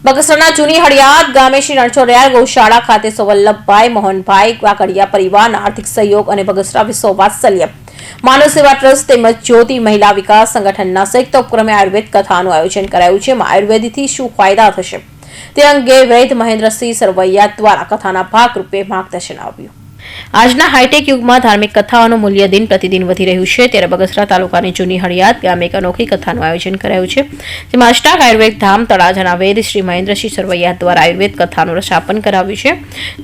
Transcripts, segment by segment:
બગસરાના જૂની હળિયાદ ગામે શ્રી રણછોડરાય ગૌશાળા ખાતે વલ્લભભાઈ મોહનભાઈ વાકડિયા પરિવારના આર્થિક સહયોગ અને બગસરા વિશ્વ વાત્સલ્ય માનવ સેવા ટ્રસ્ટ તેમજ જ્યોતિ મહિલા વિકાસ સંગઠનના સંયુક્ત ઉપક્રમે આયુર્વેદ કથાનું આયોજન કરાયું છે. આયુર્વેદથી શું ફાયદા થશે તે અંગે વૈદ મહેન્દ્રસિંહ સરવૈયા દ્વારા કથાના ભાગરૂપે માર્ગદર્શન આપ્યું. આજના હાઈટેક યુગમાં ધાર્મિક કથાઓનું મૂલ્ય દિન પ્રતિદિન વધી રહ્યું છે, ત્યારે બગસરા તાલુકાની જૂની હળિયાદ ગામે એક અનોખી કથાનું આયોજન કરાયું છે, જેમાં અષ્ટાંગ આયુર્વેદ ધામ તળાજાના વૈદ શ્રી મહેન્દ્રસિંહ સરવૈયા દ્વારા આયુર્વેદ કથાનું રસાપન કરાવ્યું છે.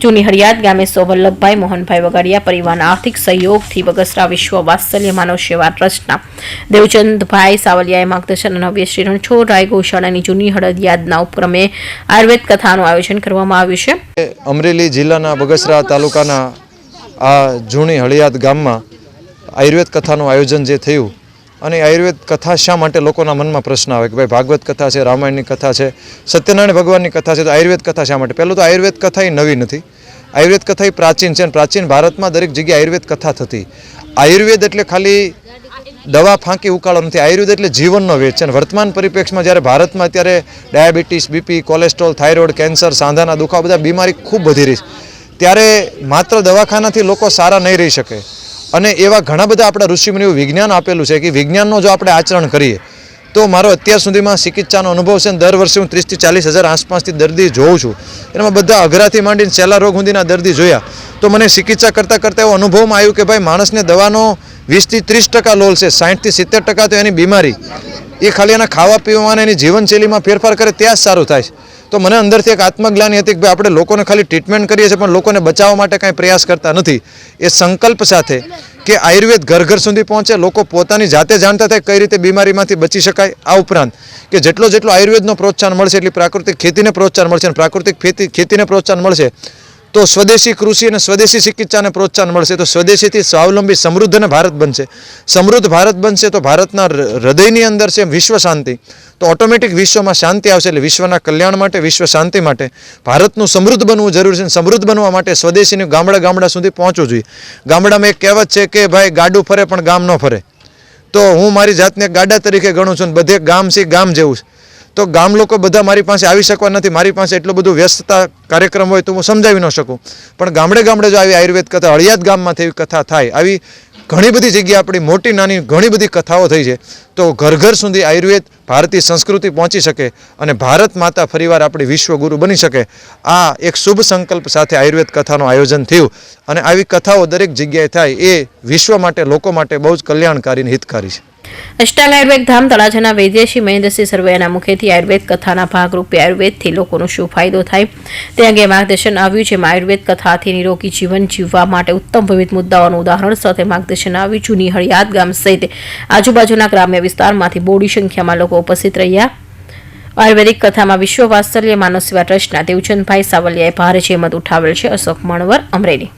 જૂની હળિયાદ ગામે વલ્લભભાઈ મોહનભાઈ વાકડિયા પરિવારના આર્થિક સહયોગથી બગસરા વિશ્વ વાત્સલ્ય માનવ સેવા ટ્રસ્ટના દેવચંદભાઈ સાવલિયાએ માર્ગદર્શન અને શ્રી રણછોડરાય ગૌશાળાની જૂની હળિયાદના ઉપક્રમે આયુર્વેદ કથાનું આયોજન કરવામાં આવ્યું છે. અમરેલી જિલ્લાના બગસરા તાલુકાના આ જૂની હળિયાદ ગામમાં આયુર્વેદ કથાનું આયોજન જે થયું, અને આયુર્વેદ કથા શા માટે લોકોના મનમાં પ્રશ્ન આવે કે ભાઈ ભાગવત કથા છે, રામાયણની કથા છે, સત્યનારાયણ ભગવાનની કથા છે, તો આયુર્વેદ કથા શા માટે? પહેલું તો આયુર્વેદ કથા એ નવી નથી. આયુર્વેદ કથા એ પ્રાચીન છે, અને પ્રાચીન ભારતમાં દરેક જગ્યાએ આયુર્વેદ કથા થતી. આયુર્વેદ એટલે ખાલી દવા ફાંકી ઉકાળો નથી. આયુર્વેદ એટલે જીવનનો વેદ છે. અને વર્તમાન પરિપ્રેક્ષમાં જ્યારે ભારતમાં અત્યારે diabetes, BP, cholesterol, thyroid, cancer, સાંધાના દુખાવા, બધા બીમારી ખૂબ વધી રહી છે, ત્યારે માત્ર દવાખાનાથી લોકો સારા નહીં રહી શકે. અને એવા ઘણા બધા આપણા ઋષિમુનિઓ વિજ્ઞાન આપેલું છે કે વિજ્ઞાનનો જો આપણે આચરણ કરીએ તો મારો અત્યાર સુધીમાં ચિકિત્સાનો અનુભવ છે. દર વર્ષે હું 30,000 થી 40,000 આસપાસથી દર્દી જોઉં છું. એમાં બધા અઘરાથી માંડીને છેલ્લા રોગ સુધીના દર્દી જોયા, તો મને ચિકિત્સા કરતાં કરતાં એવો અનુભવમાં આવ્યું કે ભાઈ માણસને દવાનો 20 થી 30% લોલ છે, 60 થી 70% તો એની બીમારી એ ખાલી એના ખાવા પીવામાં એની જીવનશૈલીમાં ફેરફાર કરે ત્યાં જ સારું થાય છે. તો મને અંદરથી એક આત્મજ્ઞાની હતી કે ભાઈ આપણે લોકોને ખાલી ટ્રીટમેન્ટ કરીએ છીએ, પણ લોકોને બચાવવા માટે કાંઈ પ્રયાસ કરતા નથી. એ સંકલ્પ સાથે કે આયુર્વેદ ઘર ઘર સુધી પહોંચે, લોકો પોતાની જાતે જાણતા થાય કઈ રીતે બીમારીમાંથી બચી શકાય. આ ઉપરાંત કે જેટલો આયુર્વેદનો પ્રોત્સાહન મળશે એટલી પ્રાકૃતિક ખેતીને પ્રોત્સાહન મળશે, અને પ્રાકૃતિક ખેતીને પ્રોત્સાહન મળશે તો સ્વદેશી કૃષિ અને સ્વદેશી ચિકિત્સાને પ્રોત્સાહન મળશે, તો સ્વદેશીથી સ્વાવલંબી સમૃદ્ધ અને ભારત બનશે. સમૃદ્ધ ભારત બનશે તો ભારતના હૃદયની અંદર છે વિશ્વ શાંતિ, તો ઓટોમેટિક વિશ્વમાં શાંતિ આવશે. એટલે વિશ્વના કલ્યાણ માટે, વિશ્વ શાંતિ માટે ભારતનું સમૃદ્ધ બનવું જરૂરી છે. સમૃદ્ધ બનવા માટે સ્વદેશીનું ગામડા સુધી પહોંચવું જોઈએ. ગામડામાં એક કહેવત છે કે ભાઈ ગાડું ફરે પણ ગામ ન ફરે. તો હું મારી જાતને ગાડા તરીકે ગણું છું, અને બધે ગામ છે ગામ જેવું છે. તો ગામ લોકો બધા મારી પાસે આવી શકવા નથી. મારી પાસે એટલું બધું વ્યસ્તતા કાર્યક્રમ હોય તો હું સમજાવી ન શકું. પણ ગામડે જો આવી આયુર્વેદ કથા, હળિયાદ ગામમાંથી એવી કથા થાય, આવી ઘણી બધી જગ્યાએ આપણી મોટી નાની ઘણી બધી કથાઓ થઈ છે, તો ઘર ઘર સુધી આયુર્વેદ ભારતીય સંસ્કૃતિ પહોંચી શકે અને ભારત માતા ફરીવાર આપણી વિશ્વગુરુ બની શકે. આ એક શુભ સંકલ્પ સાથે આયુર્વેદ કથાનું આયોજન થયું, અને આવી કથાઓ દરેક જગ્યાએ થાય એ વિશ્વ માટે, લોકો માટે બહુ જ કલ્યાણકારી અને હિતકારી છે. અષ્ટાંગ આયુર્વેદ ધામ તળાજાના વૈદ્ય શ્રી મહેન્દ્રસિંહ સરવૈયાના મુખેથી આયુર્વેદ કથાના ભાગરૂપે આયુર્વેદથી લોકોનો શું ફાયદો થાય તે અંગે માર્ગદર્શન આવ્યું છે. આયુર્વેદ કથાથી નિરોગી જીવન જીવવા માટે ઉત્તમ વિવિધ મુદ્દાઓનું ઉદાહરણ સાથે માર્ગદર્શન આવ્યું. જૂની હળિયાદ ગામ સહિત આજુબાજુના ગ્રામ્ય વિસ્તારમાંથી બોડી સંખ્યામાં લોકો ઉપસ્થિત રહ્યા. આયુર્વેદિક કથામાં વિશ્વ વાત્સલ્ય માનવ સેવા ટ્રસ્ટના દેવચંદભાઈ સાવલિયાએ ભારે જહેમત ઉઠાવેલ છે. અશોક મણવર, અમરેલી.